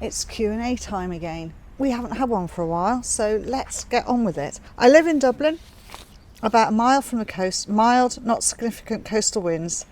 It's Q&A time again. We haven't had one for a while, so let's get on with it. I live in Dublin, about a mile from the coast, mild, not significant coastal winds.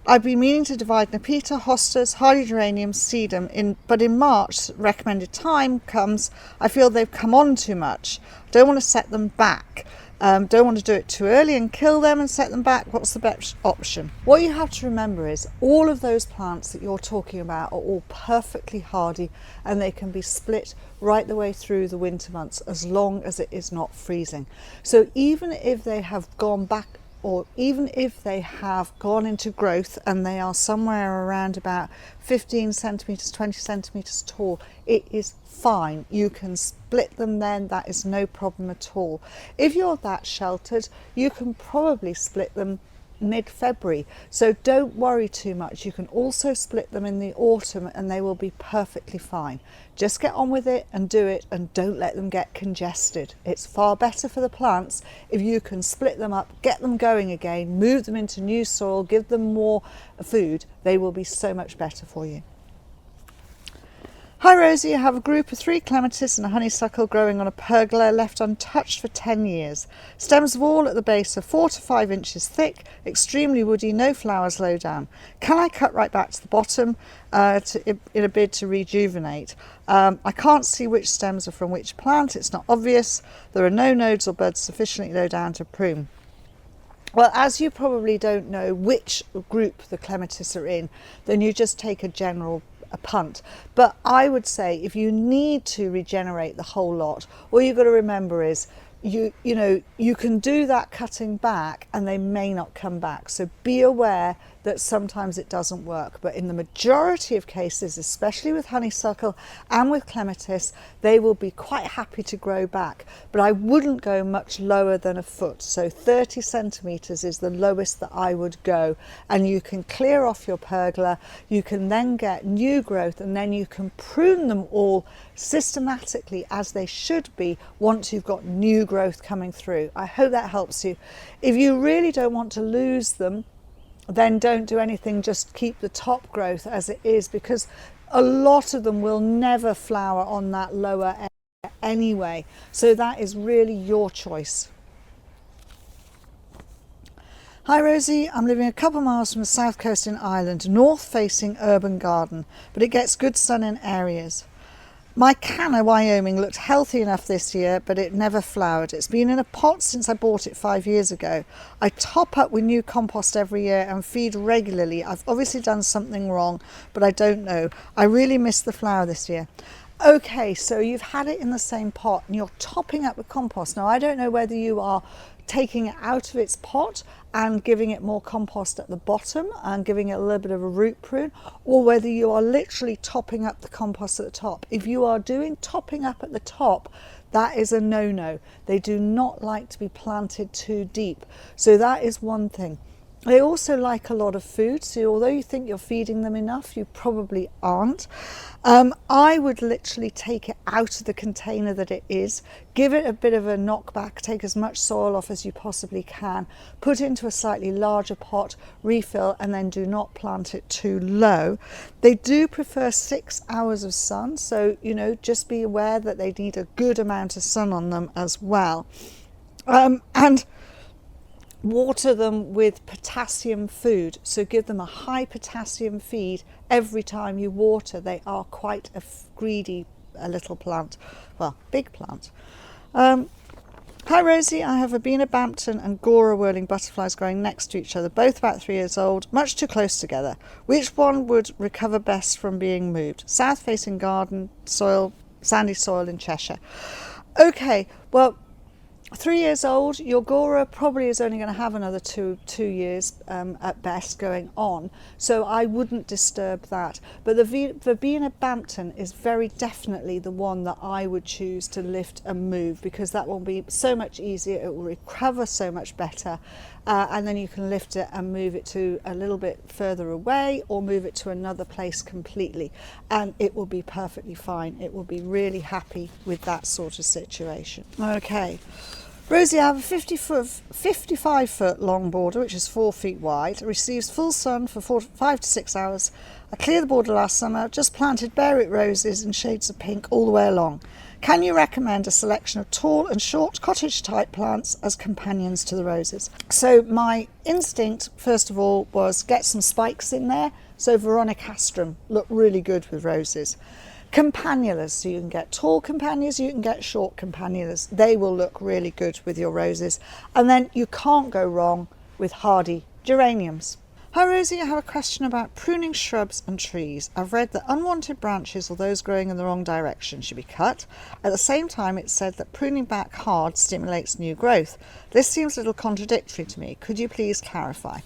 I've been meaning to divide Nepeta, hostas, hardy geraniums, seed them, but in March, recommended time comes, I feel they've come on too much. Don't want to set them back. Don't want to do it too early and kill them and set them back. What's the best option? What you have to remember is all of those plants that you're talking about are all perfectly hardy, and they can be split right the way through the winter months as long as it is not freezing. So even if they have gone back, or even if they have gone into growth and they are somewhere around about 15 centimetres, 20 centimetres tall, it is fine. You can split them then, that is no problem at all. If you're that sheltered, you can probably split them mid-February, so don't worry too much. You can also split them in the autumn and they will be perfectly fine. Just get on with it and do it, and don't let them get congested. It's far better for the plants if you can split them up, get them going again, move them into new soil, give them more food. They will be so much better for you. Hi Rosy, I have a group of 3 clematis and a honeysuckle growing on a pergola left untouched for 10 years. Stems of all at the base are 4 to 5 inches thick, extremely woody, no flowers low down. Can I cut right back to the bottom in a bid to rejuvenate? I can't see which stems are from which plant, it's not obvious. There are no nodes or buds sufficiently low down to prune. Well, as you probably don't know which group the clematis are in, then you just take a punt. But I would say if you need to regenerate the whole lot, all you've got to remember is you can do that cutting back and they may not come back. So be aware that sometimes it doesn't work, but in the majority of cases, especially with honeysuckle and with clematis, they will be quite happy to grow back. But I wouldn't go much lower than a foot, so 30 centimetres is the lowest that I would go, and you can clear off your pergola. You can then get new growth, and then you can prune them all systematically as they should be once you've got new growth coming through. I hope that helps you. If you really don't want to lose them, then don't do anything, just keep the top growth as it is, because a lot of them will never flower on that lower area anyway. So that is really your choice. Hi Rosie, I'm living a couple miles from the south coast in Ireland, north facing urban garden, but it gets good sun in areas. My Canna, Wyoming, looked healthy enough this year, but it never flowered. It's been in a pot since I bought it 5 years ago. I top up with new compost every year and feed regularly. I've obviously done something wrong, but I don't know. I really missed the flower this year. Okay, so you've had it in the same pot and you're topping up with compost. Now, I don't know whether you are taking it out of its pot and giving it more compost at the bottom and giving it a little bit of a root prune, or whether you are literally topping up the compost at the top. If you are doing topping up at the top, that is a no-no. They do not like to be planted too deep. So that is one thing. They also like a lot of food, so although you think you're feeding them enough, you probably aren't. I would literally take it out of the container that it is, give it a bit of a knockback, take as much soil off as you possibly can, put it into a slightly larger pot, refill, and then do not plant it too low. They do prefer 6 hours of sun, so just be aware that they need a good amount of sun on them as well. And water them with potassium food, so give them a high potassium feed every time you water. They are quite a greedy little plant, well, big plant. Hi Rosie, I have Abena Bampton and Gora whirling butterflies growing next to each other, both about 3 years old, much too close together. Which one would recover best from being moved? South facing garden, soil, sandy soil in Cheshire. Okay, well, 3 years old, your Gora probably is only going to have another two years at best going on, so I wouldn't disturb that. But the Verbena Bampton is very definitely the one that I would choose to lift and move, because that will be so much easier, it will recover so much better, and then you can lift it and move it to a little bit further away or move it to another place completely, and it will be perfectly fine. It will be really happy with that sort of situation. Okay. Rosy, I have a 55-foot long border, which is 4 feet wide. It receives full sun for 5 to 6 hours. I cleared the border last summer, just planted bare-root roses in shades of pink all the way along. Can you recommend a selection of tall and short cottage-type plants as companions to the roses? So my instinct, first of all, was get some spikes in there. So Veronicastrum look really good with roses. Campanulas, so you can get tall campanulas, you can get short campanulas. They will look really good with your roses. And then you can't go wrong with hardy geraniums. Hi Rosie, I have a question about pruning shrubs and trees. I've read that unwanted branches or those growing in the wrong direction should be cut. At the same time, it said that pruning back hard stimulates new growth. This seems a little contradictory to me. Could you please clarify?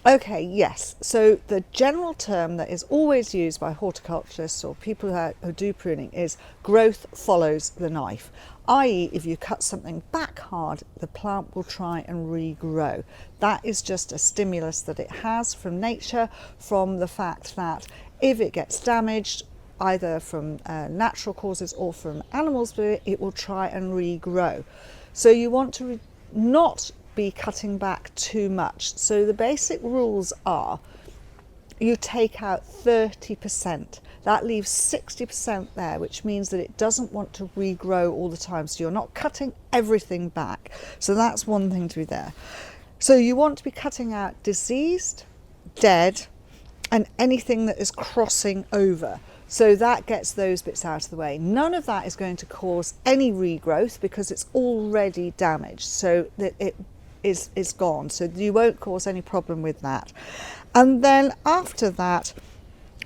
Okay, yes. So the general term that is always used by horticulturists or people who do pruning is growth follows the knife. I.e., if you cut something back hard, the plant will try and regrow. That is just a stimulus that it has from nature, from the fact that if it gets damaged, either from natural causes or from animals, it will try and regrow. So you want to not be cutting back too much. So the basic rules are you take out 30%. That leaves 60% there, which means that it doesn't want to regrow all the time. So you're not cutting everything back. So that's one thing to be there. So you want to be cutting out diseased, dead, and anything that is crossing over. So that gets those bits out of the way. None of that is going to cause any regrowth because it's already damaged. So that it is gone. So you won't cause any problem with that. And then after that,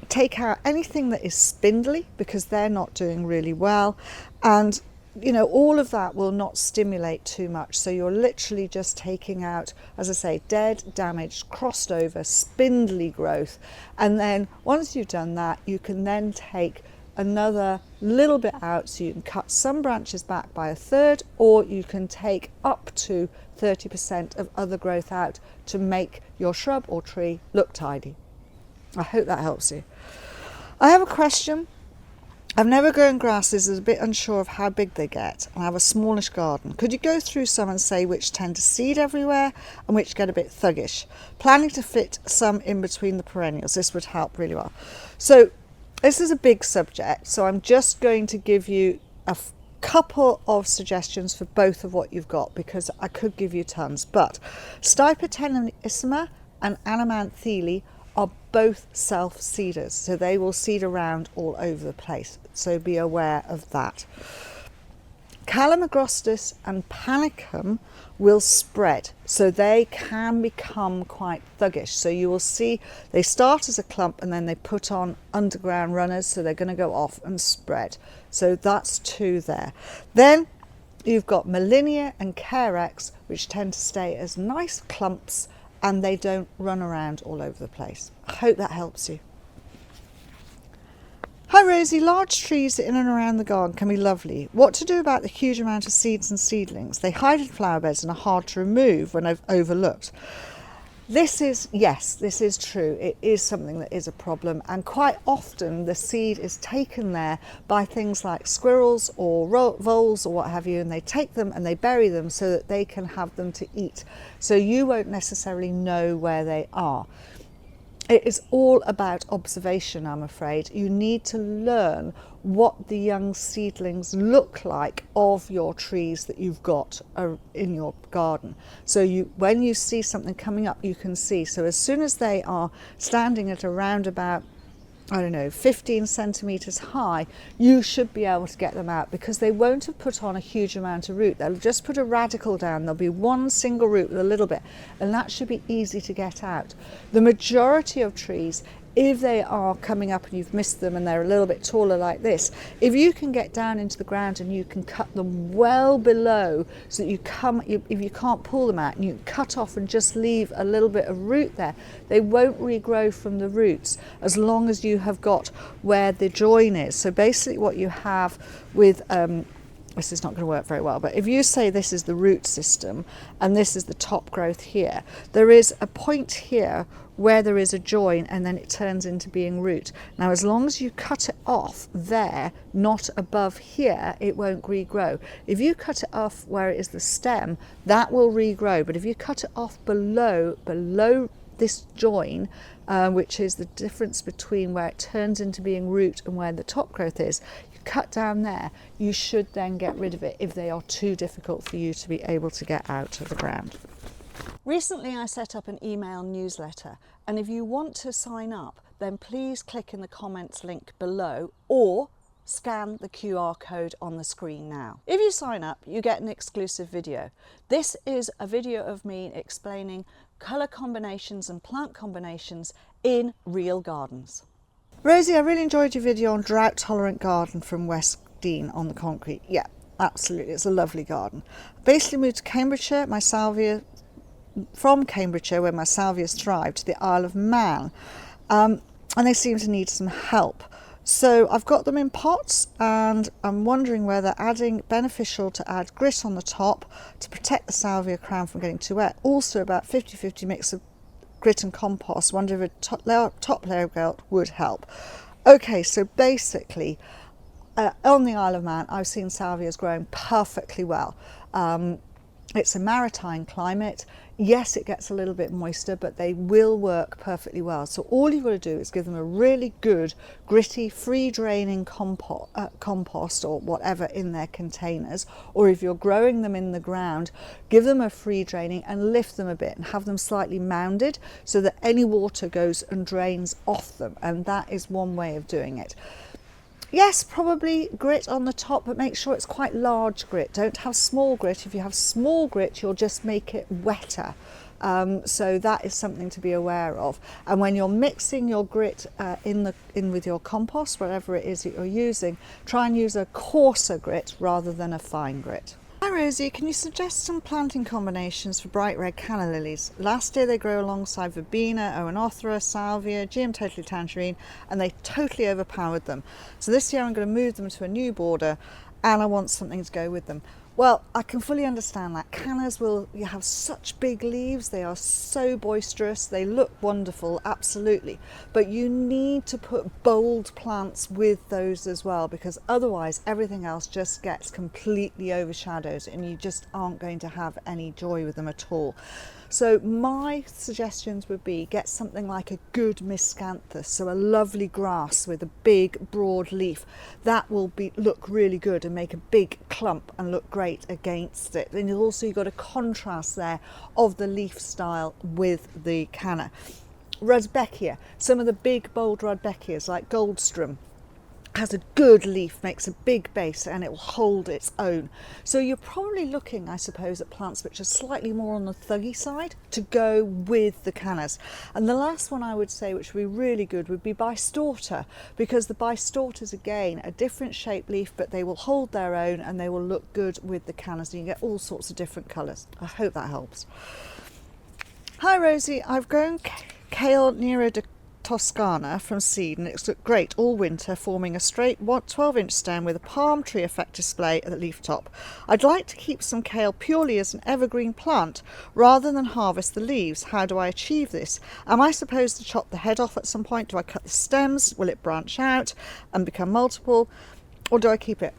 take out anything that is spindly because they're not doing really well. And you know, all of that will not stimulate too much. So you're literally just taking out, as I say, dead, damaged, crossed over, spindly growth. And then once you've done that, you can then take another little bit out. So you can cut some branches back by a third, or you can take up to 30% of other growth out to make your shrub or tree look tidy. I hope that helps you. I have a question. I've never grown grasses, is a bit unsure of how big they get, and I have a smallish garden. Could you go through some and say which tend to seed everywhere and which get a bit thuggish? Planning to fit some in between the perennials. This would help really well. So this is a big subject, so I'm just going to give you a couple of suggestions for both of what you've got because I could give you tons. But Stipa tenuissima and Anamanthele are both self-seeders, so they will seed around all over the place, so be aware of that. Calamagrostis and Panicum will spread, so they can become quite thuggish. So you will see they start as a clump and then they put on underground runners, so they're going to go off and spread. So that's two there. Then you've got Malinia and Carex, which tend to stay as nice clumps and they don't run around all over the place. I hope that helps you. Hi Rosie, large trees in and around the garden can be lovely. What to do about the huge amount of seeds and seedlings? They hide in flower beds and are hard to remove when I've overlooked. This is true. It is something that is a problem, and quite often the seed is taken there by things like squirrels or voles or what have you, and they take them and they bury them so that they can have them to eat. So you won't necessarily know where they are. It is all about observation, I'm afraid. You need to learn what the young seedlings look like of your trees that you've got in your garden. So when you see something coming up, you can see. So as soon as they are standing at around about, 15 centimetres high, you should be able to get them out because they won't have put on a huge amount of root. They'll just put a radical down. There'll be one single root with a little bit, and that should be easy to get out. The majority of trees, if they are coming up and you've missed them and they're a little bit taller like this, if you can get down into the ground and you can cut them well below so that if you can't pull them out and you can cut off and just leave a little bit of root there, they won't regrow from the roots as long as you have got where the join is. So basically what you have with this is not going to work very well, but if you say this is the root system and this is the top growth here, there is a point here where there is a join, and then it turns into being root. Now, as long as you cut it off there, not above here, it won't regrow. If you cut it off where it is the stem, that will regrow. But if you cut it off below this join, which is the difference between where it turns into being root and where the top growth is, you cut down there, you should then get rid of it if they are too difficult for you to be able to get out of the ground. Recently I set up an email newsletter, and if you want to sign up, then please click in the comments link below or scan the QR code on the screen now. If you sign up, you get an exclusive video. This is a video of me explaining colour combinations and plant combinations in real gardens. Rosie, I really enjoyed your video on drought tolerant garden from West Dean on the concrete. Yeah, absolutely, it's a lovely garden. Basically moved to Cambridgeshire, from Cambridgeshire, where my salvias thrive, to the Isle of Man, and they seem to need some help. So I've got them in pots, and I'm wondering whether beneficial to add grit on the top to protect the salvia crown from getting too wet. Also about 50-50 mix of grit and compost. Wonder if a top layer of grit would help. Okay, so basically on the Isle of Man I've seen salvias growing perfectly well. It's a maritime climate. Yes, it gets a little bit moister, but they will work perfectly well. So all you've got to do is give them a really good, gritty, free-draining compost or whatever in their containers. Or if you're growing them in the ground, give them a free-draining and lift them a bit and have them slightly mounded so that any water goes and drains off them. And that is one way of doing it. Yes, probably grit on the top, but make sure it's quite large grit. Don't have small grit. If you have small grit, you'll just make it wetter. So that is something to be aware of. And when you're mixing your grit in with your compost, whatever it is that you're using, try and use a coarser grit rather than a fine grit. Hi Rosie, can you suggest some planting combinations for bright red canna lilies? Last year they grew alongside verbena, oenothera, salvia, GM totally tangerine, and they totally overpowered them. So this year I'm going to move them to a new border, and I want something to go with them. Well, I can fully understand that. Cannas you have such big leaves, they are so boisterous, they look wonderful, absolutely. But you need to put bold plants with those as well, because otherwise everything else just gets completely overshadowed and you just aren't going to have any joy with them at all. So my suggestions would be get something like a good miscanthus, so a lovely grass with a big broad leaf. That will look really good and make a big clump and look great against it. And also you've got a contrast there of the leaf style with the canna. Rudbeckia, some of the big bold Rudbeckias like Goldstrom, has a good leaf, makes a big base, and it will hold its own. So you're probably looking, I suppose, at plants which are slightly more on the thuggy side to go with the cannas. And the last one I would say, which would be really good, would be Bistorta, because the Bistorta is again a different shaped leaf, but they will hold their own and they will look good with the cannas. You get all sorts of different colours. I hope that helps. Hi Rosie, I've grown kale Nero de Toscana from seed, and it's looked great all winter, forming a straight 12-inch stem with a palm tree effect display at the leaf top. I'd like to keep some kale purely as an evergreen plant rather than harvest the leaves. How do I achieve this? Am I supposed to chop the head off at some point? Do I cut the stems? Will it branch out and become multiple, or do I keep it?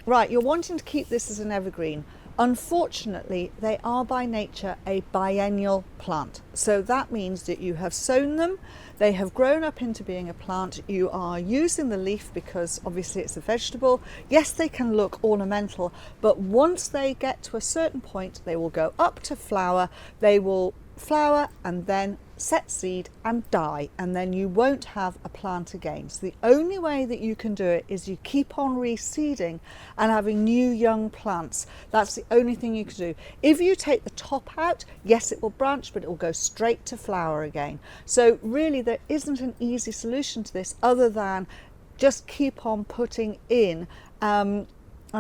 Right, you're wanting to keep this as an evergreen. Unfortunately, they are by nature a biennial plant. So that means that you have sown them, they have grown up into being a plant, you are using the leaf because obviously it's a vegetable. Yes, they can look ornamental, but once they get to a certain point, they will go up to flower, they will flower and then set seed and die, and then you won't have a plant again. So the only way that you can do it is you keep on reseeding and having new young plants. That's the only thing you can do. If you take the top out, yes, it will branch, but it will go straight to flower again. So really there isn't an easy solution to this other than just keep on putting in and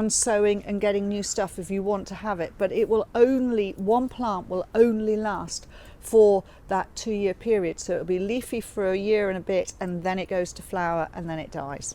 sowing and getting new stuff if you want to have it, but it will only, one plant will only last for that 2-year period. So it'll be leafy for a year and a bit, and then it goes to flower and then it dies.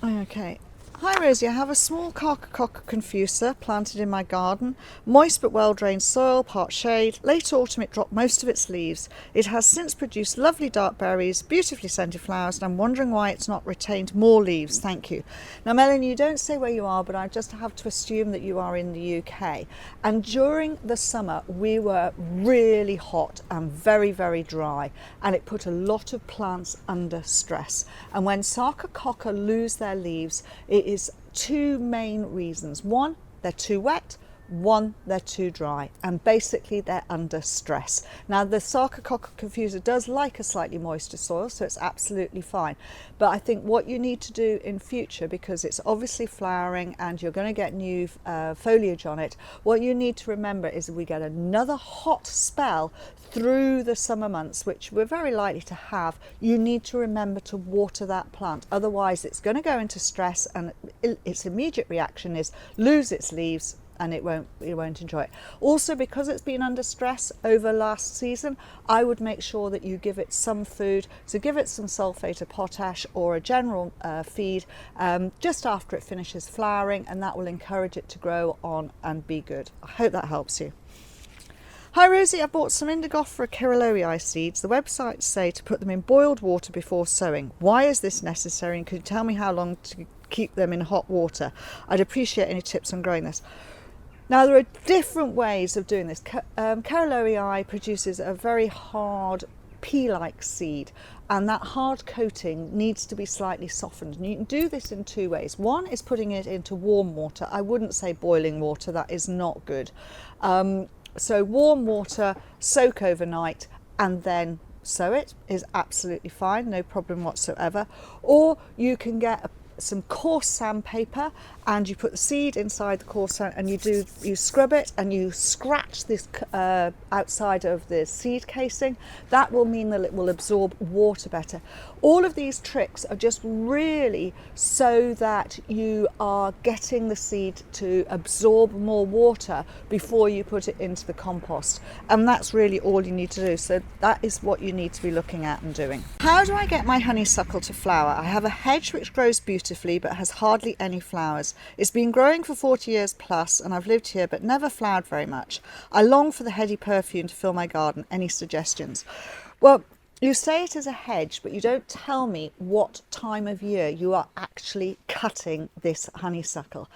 Okay, Hi Rosie, I have a small Sarcococca confusa planted in my garden, moist but well drained soil, part shade. Late autumn it dropped most of its leaves. It has since produced lovely dark berries, beautifully scented flowers, and I'm wondering why it's not retained more leaves. Thank you. Now Melanie, you don't say where you are, but I just have to assume that you are in the UK. And during the summer we were really hot and very, very dry, and it put a lot of plants under stress. And when Sarcococca lose their leaves, it is two main reasons. One, they're too wet. One, they're too dry, and basically they're under stress. Now the Sarcococca confusa does like a slightly moister soil, so it's absolutely fine. But I think what you need to do in future, because it's obviously flowering and you're going to get new foliage on it, what you need to remember is if we get another hot spell through the summer months, which we're very likely to have, you need to remember to water that plant. Otherwise it's going to go into stress, and its immediate reaction is lose its leaves, and it won't enjoy it. Also, because it's been under stress over last season, I would make sure that you give it some food. So give it some sulfate of potash or a general feed just after it finishes flowering, and that will encourage it to grow on and be good. I hope that helps you. Hi Rosie, I bought some Indigofera Canna Lilies seeds. The websites say to put them in boiled water before sowing. Why is this necessary, and could you tell me how long to keep them in hot water? I'd appreciate any tips on growing this. Now there are different ways of doing this. Canna Lilies produces a very hard pea-like seed, and that hard coating needs to be slightly softened. And you can do this in two ways. One is putting it into warm water. I wouldn't say boiling water, that is not good. So warm water, soak overnight, and then sow it is absolutely fine, no problem whatsoever. Or you can get some coarse sandpaper and you put the seed inside the coarse sand, and you scrub it and you scratch this outside of the seed casing. That will mean that it will absorb water better. All of these tricks are just really so that you are getting the seed to absorb more water before you put it into the compost, and that's really all you need to do. So that is what you need to be looking at and doing. How do I get my honeysuckle to flower? I have a hedge which grows beautifully but has hardly any flowers. It's been growing for 40 years plus, and I've lived here but never flowered very much. I long for the heady perfume to fill my garden. Any suggestions? Well, you say it is a hedge, but you don't tell me what time of year you are actually cutting this honeysuckle.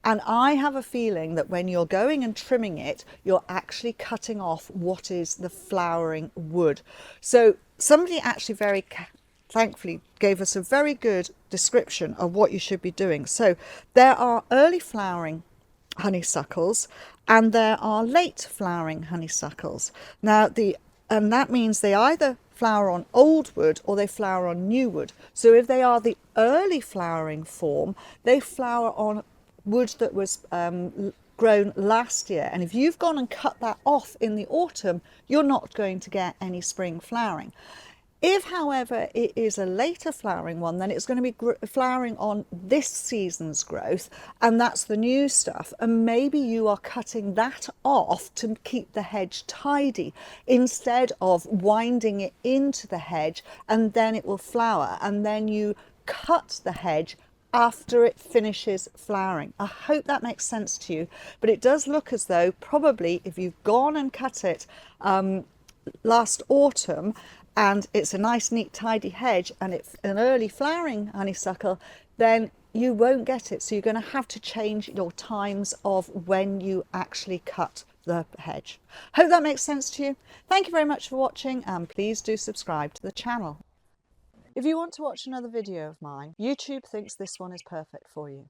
And I have a feeling that when you're going and trimming it, you're actually cutting off what is the flowering wood. So somebody actually very thankfully gave us a very good description of what you should be doing. So there are early flowering honeysuckles and there are late flowering honeysuckles. Now and that means they either flower on old wood or they flower on new wood. So if they are the early flowering form, they flower on wood that was grown last year, and if you've gone and cut that off in the autumn, you're not going to get any spring flowering. If, however, it is a later flowering one, then it's going to be flowering on this season's growth, and that's the new stuff. And maybe you are cutting that off to keep the hedge tidy instead of winding it into the hedge, and then it will flower. And then you cut the hedge after it finishes flowering. I hope that makes sense to you, but it does look as though probably if you've gone and cut it last autumn, and it's a nice neat tidy hedge and it's an early flowering honeysuckle, then you won't get it. So you're going to have to change your times of when you actually cut the hedge. Hope that makes sense to you. Thank you very much for watching, and please do subscribe to the channel. If you want to watch another video of mine, YouTube thinks this one is perfect for you.